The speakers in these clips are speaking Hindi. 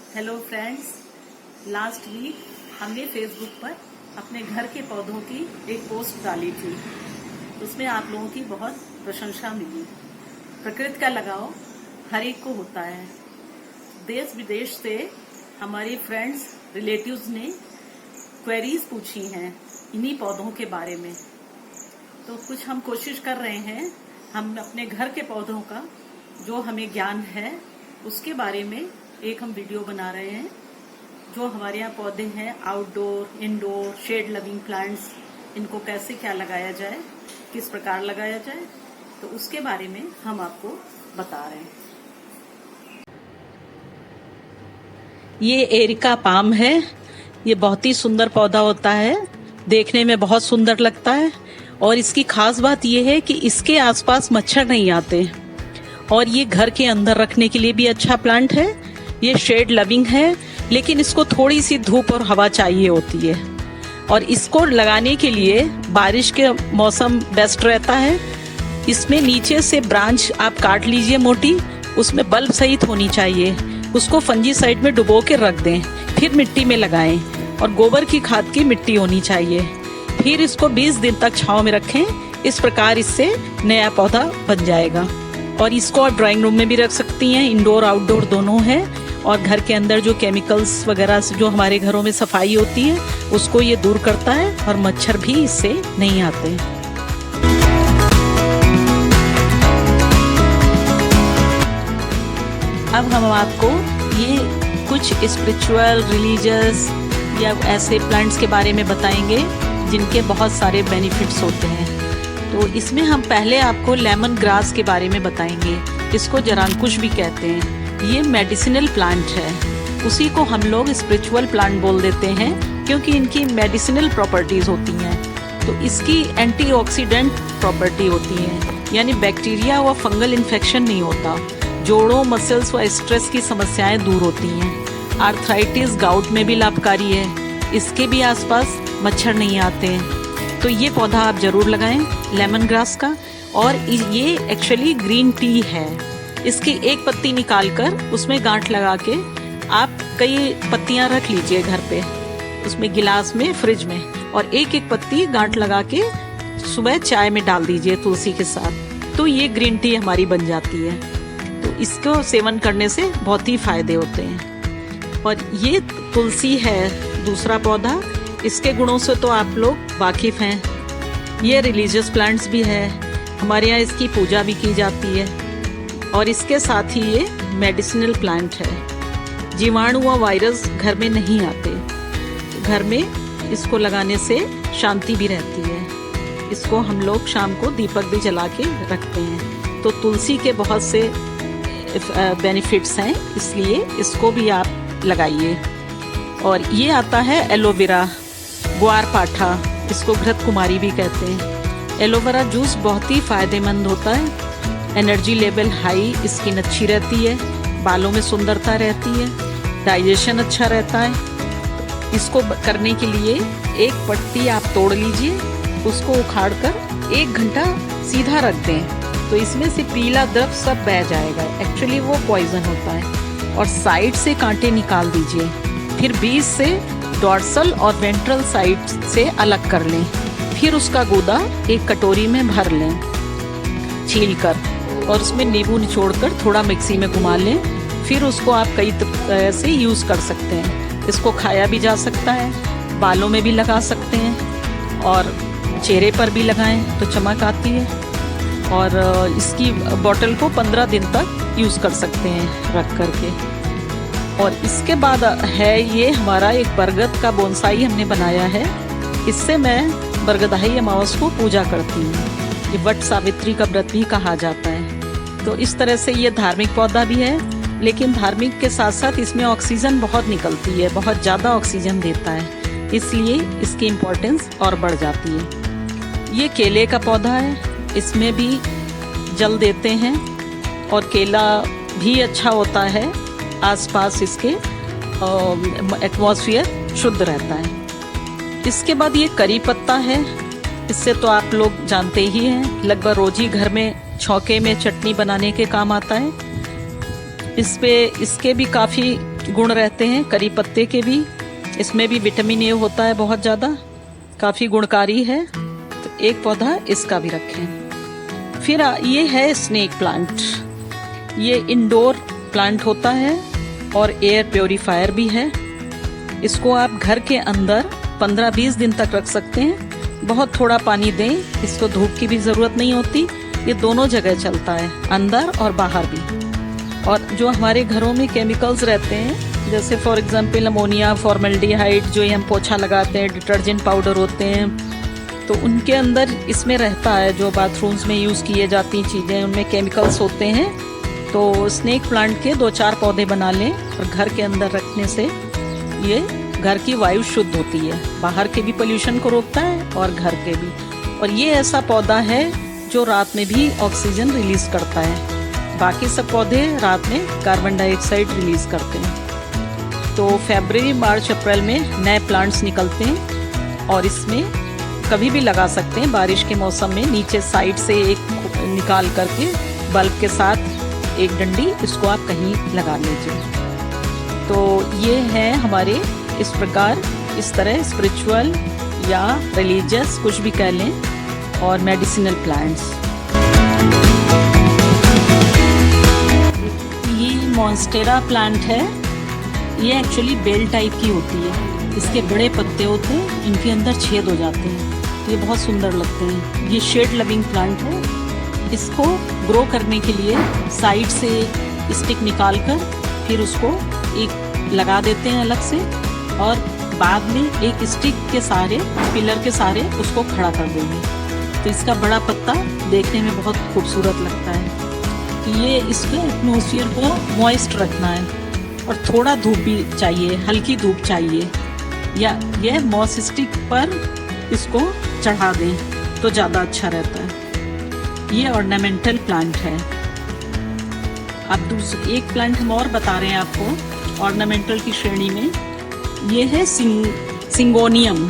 हेलो फ्रेंड्स, लास्ट वीक हमने फेसबुक पर अपने घर के पौधों की एक पोस्ट डाली थी। उसमें आप लोगों की बहुत प्रशंसा मिली। प्रकृति का लगाव हर एक को होता है। देश विदेश से हमारी फ्रेंड्स रिलेटिव्स ने क्वेरीज पूछी हैं इन्हीं पौधों के बारे में। तो कुछ हम कोशिश कर रहे हैं, हम अपने घर के पौधों का जो हमें ज्ञान है उसके बारे में एक हम वीडियो बना रहे हैं। जो हमारे यहाँ पौधे हैं outdoor, indoor, shade loving plants, इनको कैसे क्या लगाया जाए, किस प्रकार लगाया जाए, तो उसके बारे में हम आपको बता रहे हैं। ये एरिका पाम है। ये बहुत ही सुंदर पौधा होता है, देखने में बहुत सुंदर लगता है और इसकी खास बात यह है कि इसके आसपास मच्छर नहीं आते और ये घर के अंदर रखने के लिए भी अच्छा प्लांट है। ये शेड लविंग है, लेकिन इसको थोड़ी सी धूप और हवा चाहिए होती है और इसको लगाने के लिए बारिश के मौसम बेस्ट रहता है। इसमें नीचे से ब्रांच आप काट लीजिए मोटी, उसमें बल्ब सहित होनी चाहिए। उसको फंजीसाइड में डुबो के रख दें, फिर मिट्टी में लगाएं और गोबर की खाद की मिट्टी होनी चाहिए। फिर इसको 20 दिन तक छांव में रखें। इस प्रकार इससे नया पौधा बन जाएगा और इसको आप ड्राइंग रूम में भी रख सकती हैं। इंडोर आउटडोर दोनों है और घर के अंदर जो केमिकल्स वगैरह जो हमारे घरों में सफाई होती है उसको ये दूर करता है और मच्छर भी इससे नहीं आते। अब हम आपको ये कुछ स्पिरिचुअल, रिलीजियस या ऐसे प्लांट्स के बारे में बताएंगे जिनके बहुत सारे बेनिफिट्स होते हैं। तो इसमें हम पहले आपको लेमन ग्रास के बारे में बताएंगे। इसको जरांकुश भी कहते हैं। ये मेडिसिनल प्लांट है, उसी को हम लोग स्पिरिचुअल प्लांट बोल देते हैं क्योंकि इनकी मेडिसिनल प्रॉपर्टीज होती हैं। तो इसकी एंटीऑक्सीडेंट प्रॉपर्टी होती है, यानी बैक्टीरिया व फंगल इन्फेक्शन नहीं होता। जोड़ों, मसल्स व स्ट्रेस की समस्याएं दूर होती हैं। आर्थराइटिस, गाउट में भी लाभकारी है। इसके भी आसपास मच्छर नहीं आते हैं। तो ये पौधा आप जरूर लगाएं, लेमन ग्रास का। और ये एक्चुअली ग्रीन टी है। इसकी एक पत्ती निकालकर उसमें गांठ लगा के आप कई पत्तियां रख लीजिए घर पे, उसमें गिलास में, फ्रिज में, और एक एक पत्ती गांठ लगा के सुबह चाय में डाल दीजिए तुलसी के साथ। तो ये ग्रीन टी हमारी बन जाती है। तो इसको सेवन करने से बहुत ही फायदे होते हैं। और ये तुलसी है दूसरा पौधा। इसके गुणों से तो आप लोग वाकिफ हैं। ये रिलीजियस प्लांट्स भी है, हमारे यहाँ इसकी पूजा भी की जाती है। और इसके साथ ही ये मेडिसिनल प्लांट है। जीवाणु व वायरस घर में नहीं आते। घर में इसको लगाने से शांति भी रहती है। इसको हम लोग शाम को दीपक भी जला के रखते हैं। तो तुलसी के बहुत से बेनिफिट्स हैं, इसलिए इसको भी आप लगाइए। और ये आता है एलोवेरा, ग्वारपाठा, इसको घृत कुमारी भी कहते हैं। एलोवेरा जूस बहुत ही फायदेमंद होता है। एनर्जी लेवल हाई, स्किन अच्छी रहती है, बालों में सुंदरता रहती है, डाइजेशन अच्छा रहता है। इसको करने के लिए एक पत्ती आप तोड़ लीजिए, उसको उखाड़कर 1 घंटा सीधा रख दें, तो इसमें से पीला द्रव सब बह जाएगा। एक्चुअली वो पॉइजन होता है। और साइड से कांटे निकाल दीजिए, फिर बीच से डॉर्सल और वेंट्रल साइड से अलग कर लें। फिर उसका गूदा एक कटोरी में भर लें छील कर, और उसमें नींबू निचोड़कर थोड़ा मिक्सी में घुमा लें। फिर उसको आप कई तरह से यूज़ कर सकते हैं। इसको खाया भी जा सकता है, बालों में भी लगा सकते हैं और चेहरे पर भी लगाएं तो चमक आती है। और इसकी बॉटल को 15 दिन तक यूज़ कर सकते हैं रख करके। और इसके बाद है ये हमारा एक बरगद का बोनसाई हमने बनाया है। इससे मैं बरगदाई अमावस को पूजा करती हूँ। ये वट सावित्री का व्रत भी कहा जाता है। तो इस तरह से ये धार्मिक पौधा भी है, लेकिन धार्मिक के साथ साथ इसमें ऑक्सीजन बहुत निकलती है, बहुत ज़्यादा ऑक्सीजन देता है, इसलिए इसकी इम्पोर्टेंस और बढ़ जाती है। ये केले का पौधा है, इसमें भी जल देते हैं और केला भी अच्छा होता है। आसपास इसके एटमॉस्फेयर शुद्ध रहता है। इसके बाद ये करी पत्ता है। इससे तो आप लोग जानते ही हैं, लगभग रोज ही घर में छौके में चटनी बनाने के काम आता है। इसके भी काफ़ी गुण रहते हैं, करी पत्ते के भी। इसमें भी विटामिन ए होता है बहुत ज़्यादा, काफ़ी गुणकारी है। तो एक पौधा इसका भी रखें। फिर ये है स्नेक प्लांट। ये इंडोर प्लांट होता है और एयर प्योरीफायर भी है। इसको आप घर के अंदर 15-20 दिन तक रख सकते हैं। बहुत थोड़ा पानी दें, इसको धूप की भी ज़रूरत नहीं होती। ये दोनों जगह चलता है, अंदर और बाहर भी। और जो हमारे घरों में केमिकल्स रहते हैं, जैसे फॉर एग्जांपल अमोनिया, फॉर्मल्डिहाइड, जो ये हम पोछा लगाते हैं, डिटर्जेंट पाउडर होते हैं, तो उनके अंदर इसमें रहता है। जो बाथरूम्स में यूज़ किए जाती चीज़ें, उनमें केमिकल्स होते हैं। तो स्नेक प्लांट के 2-4 पौधे बना लें और घर के अंदर रखने से ये घर की वायु शुद्ध होती है। बाहर के भी पोल्यूशन को रोकता है और घर के भी। और ये ऐसा पौधा है जो रात में भी ऑक्सीजन रिलीज करता है। बाकी सब पौधे रात में कार्बन डाइऑक्साइड रिलीज करते हैं। तो फरवरी, मार्च, अप्रैल में नए प्लांट्स निकलते हैं और इसमें कभी भी लगा सकते हैं। बारिश के मौसम में नीचे साइड से एक निकाल करके बल्ब के साथ एक डंडी, इसको आप कहीं लगा लीजिए। तो ये है हमारे इस प्रकार, इस तरह स्पिरिचुअल या रिलीजियस, कुछ भी कह लें, और मेडिसिनल प्लांट्स। ये मॉन्स्टेरा प्लांट है। ये एक्चुअली बेल टाइप की होती है। इसके बड़े पत्ते होते हैं, इनके अंदर छेद हो जाते हैं। ये बहुत सुंदर लगते हैं। ये शेड लविंग प्लांट है। इसको ग्रो करने के लिए साइड से स्टिक निकाल कर फिर उसको एक लगा देते हैं अलग से, और बाद में एक स्टिक के सहारे, पिलर के सहारे उसको खड़ा कर देंगे। तो इसका बड़ा पत्ता देखने में बहुत खूबसूरत लगता है। तो ये इसके एटमॉस्फेयर को मॉइस्ट रखना है और थोड़ा धूप भी चाहिए, हल्की धूप चाहिए, या यह मॉस स्टिक पर इसको चढ़ा दें तो ज़्यादा अच्छा रहता है। ये ऑर्नामेंटल प्लांट है। अब एक प्लांट हम और बता रहे हैं आपको ऑर्नामेंटल की श्रेणी में। ये है सिंगोनियम।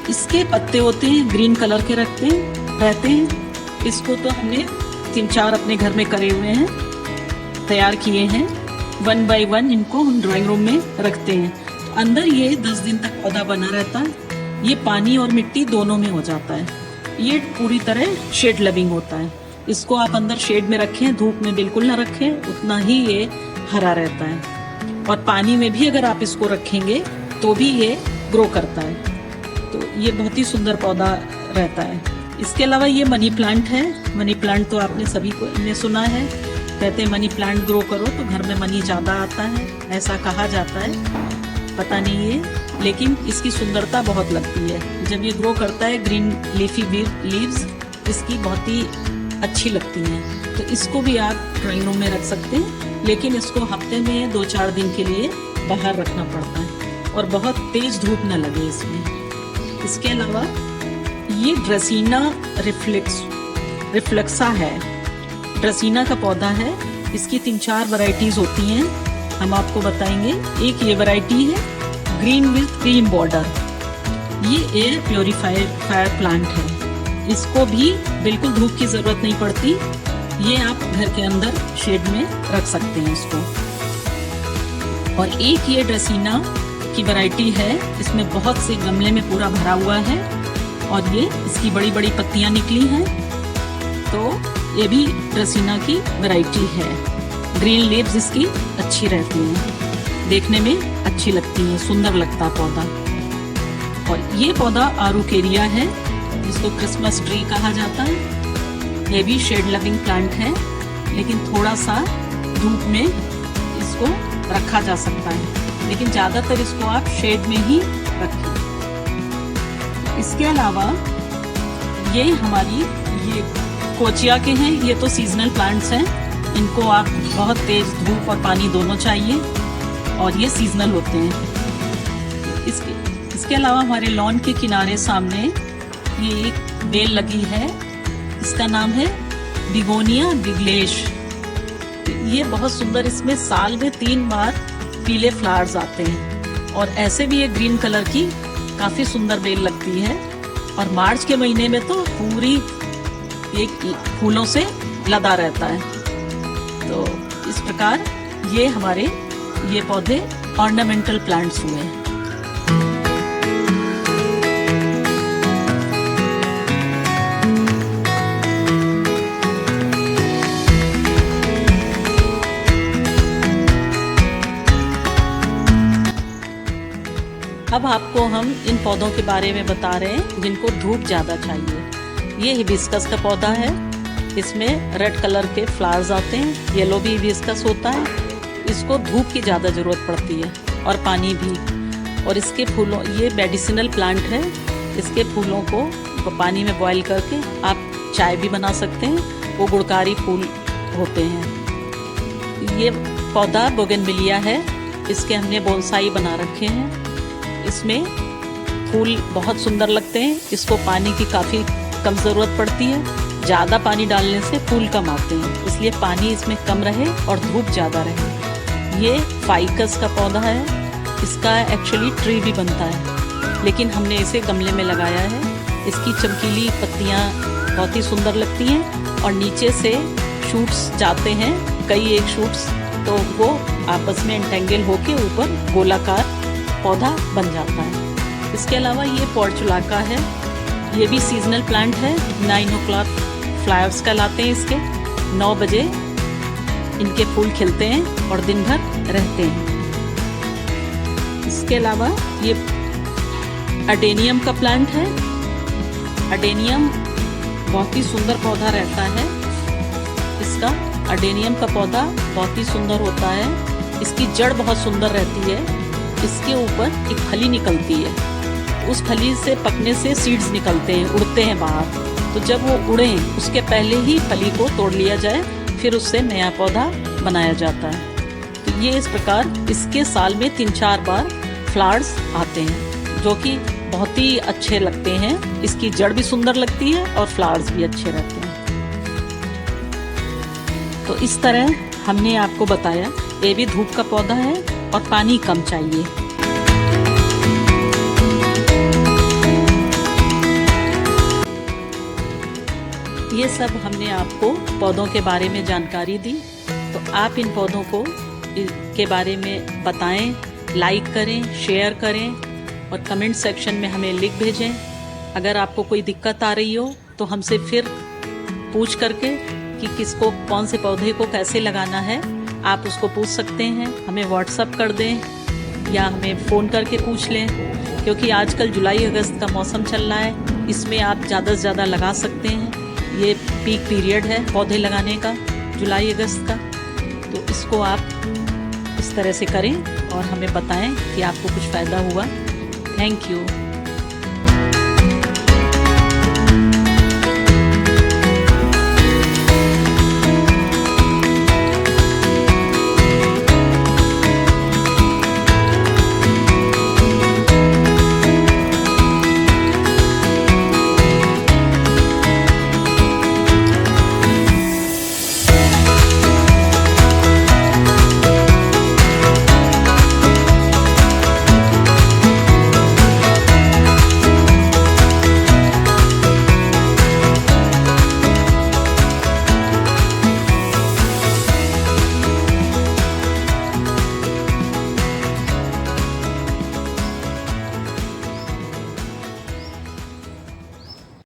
इसके पत्ते होते हैं ग्रीन कलर के रहते हैं। इसको तो हमने 3-4 अपने घर में करे हुए हैं, तैयार किए हैं। 1 by 1 इनको हम ड्राइंग रूम में रखते हैं। तो अंदर ये 10 दिन तक पौधा बना रहता है। ये पानी और मिट्टी दोनों में हो जाता है। ये पूरी तरह शेड लविंग होता है। इसको आप अंदर शेड में रखें, धूप में बिल्कुल ना रखें, उतना ही ये हरा रहता है। और पानी में भी अगर आप इसको रखेंगे तो भी ये ग्रो करता है। तो ये बहुत ही सुंदर पौधा रहता है। इसके अलावा ये मनी प्लांट है। मनी प्लांट तो आपने सभी को ने सुना है, कहते हैं मनी प्लांट ग्रो करो तो घर में मनी ज़्यादा आता है, ऐसा कहा जाता है। पता नहीं है, लेकिन इसकी सुंदरता बहुत लगती है। जब ये ग्रो करता है, ग्रीन लीफी लीव्स इसकी बहुत ही अच्छी लगती हैं। तो इसको भी आप ड्राइंग रूम में रख सकते हैं, लेकिन इसको हफ्ते में 2-4 दिन के लिए बाहर रखना पड़ता है और बहुत तेज धूप न लगे इसमें। इसके अलावा ये ड्रेसीना रिफ्लेक्सा है। ड्रेसीना का पौधा है। इसकी 3-4 वैरायटीज होती हैं, हम आपको बताएंगे। एक ये वैरायटी है ग्रीन विद क्रीम बॉर्डर। ये एयर प्योरीफायर प्लांट है। इसको भी बिल्कुल धूप की जरूरत नहीं पड़ती। ये आप घर के अंदर शेड में रख सकते हैं इसको। और एक ये ड्रेसीना की वैरायटी है। इसमें बहुत से गमले में पूरा भरा हुआ है और ये इसकी बड़ी बड़ी पत्तियां निकली हैं। तो ये भी ड्रेसीना की वैरायटी है। ग्रीन लीव्स इसकी अच्छी रहती हैं, देखने में अच्छी लगती हैं, सुंदर लगता पौधा। और ये पौधा आरुकेरिया है, जिसको क्रिसमस ट्री कहा जाता है। ये भी शेड लविंग प्लांट है, लेकिन थोड़ा सा धूप में इसको रखा जा सकता है, लेकिन ज़्यादातर इसको आप शेड में ही रखें। इसके अलावा ये हमारी ये कोचिया के हैं। ये तो सीजनल प्लांट्स हैं। इनको आप बहुत तेज धूप और पानी दोनों चाहिए और ये सीजनल होते हैं। इसके अलावा हमारे लॉन के किनारे सामने ये एक बेल लगी है। इसका नाम है बिगोनिया बिग्लेश। ये बहुत सुंदर, इसमें साल में 3 बार पीले फ्लावर्स आते हैं और ऐसे भी ये ग्रीन कलर की काफ़ी सुंदर बेल लगती है। और मार्च के महीने में तो पूरी एक फूलों से लदा रहता है। तो इस प्रकार ये हमारे ये पौधे ऑर्नामेंटल प्लांट्स हुए। अब आपको हम इन पौधों के बारे में बता रहे हैं जिनको धूप ज़्यादा चाहिए। ये हिबिस्कस का पौधा है, इसमें रेड कलर के फ्लावर्स आते हैं, येलो भी हिबिस्कस होता है। इसको धूप की ज़्यादा ज़रूरत पड़ती है और पानी भी। और इसके फूलों, ये मेडिसिनल प्लांट है, इसके फूलों को पानी में बॉईल करके आप चाय भी बना सकते हैं। वो गुड़कारी फूल होते हैं। ये पौधा बोगनविलिया है, इसके हमने बोनसाई बना रखे हैं। इसमें फूल बहुत सुंदर लगते हैं। इसको पानी की काफ़ी कम ज़रूरत पड़ती है, ज़्यादा पानी डालने से फूल कम आते हैं, इसलिए पानी इसमें कम रहे और धूप ज़्यादा रहे। ये फाइकस का पौधा है, इसका एक्चुअली ट्री भी बनता है, लेकिन हमने इसे गमले में लगाया है। इसकी चमकीली पत्तियाँ बहुत ही सुंदर लगती हैं और नीचे से शूट्स जाते हैं, कई एक शूट्स, तो वो आपस में एंटेंगल होके ऊपर गोलाकार पौधा बन जाता है। इसके अलावा ये पोर्चुलाका है, ये भी सीजनल प्लांट है। 9 o'clock फ्लावर्स कहलाते हैं इसके। 9 बजे इनके फूल खिलते हैं और दिन भर रहते हैं। इसके अलावा ये अडेनियम का प्लांट है। अडेनियम बहुत ही सुंदर पौधा रहता है। इसका अडेनियम का पौधा बहुत ही सुंदर होता है। इसकी जड़ बहुत सुंदर रहती है। इसके ऊपर एक फली निकलती है, उस फली से पकने से सीड्स निकलते हैं, उड़ते हैं बाहर। तो जब वो उड़ें उसके पहले ही फली को तोड़ लिया जाए, फिर उससे नया पौधा बनाया जाता है। तो ये इस प्रकार इसके साल में 3-4 बार फ्लावर्स आते हैं, जो कि बहुत ही अच्छे लगते हैं। इसकी जड़ भी सुंदर लगती है और फ्लावर्स भी अच्छे रहते हैं। तो इस तरह हमने आपको बताया, ये भी धूप का पौधा है और पानी कम चाहिए। ये सब हमने आपको पौधों के बारे में जानकारी दी, तो आप इन पौधों को के बारे में बताएं, लाइक करें, शेयर करें और कमेंट सेक्शन में हमें लिख भेजें। अगर आपको कोई दिक्कत आ रही हो तो हमसे फिर पूछ करके कि किसको, कौन से पौधे को कैसे लगाना है, आप उसको पूछ सकते हैं। हमें व्हाट्सएप कर दें या हमें फ़ोन करके पूछ लें, क्योंकि आजकल जुलाई अगस्त का मौसम चल रहा है, इसमें आप ज़्यादा से ज़्यादा लगा सकते हैं। ये पीक पीरियड है पौधे लगाने का, जुलाई अगस्त का। तो इसको आप इस तरह से करें और हमें बताएं कि आपको कुछ फ़ायदा हुआ। Thank you.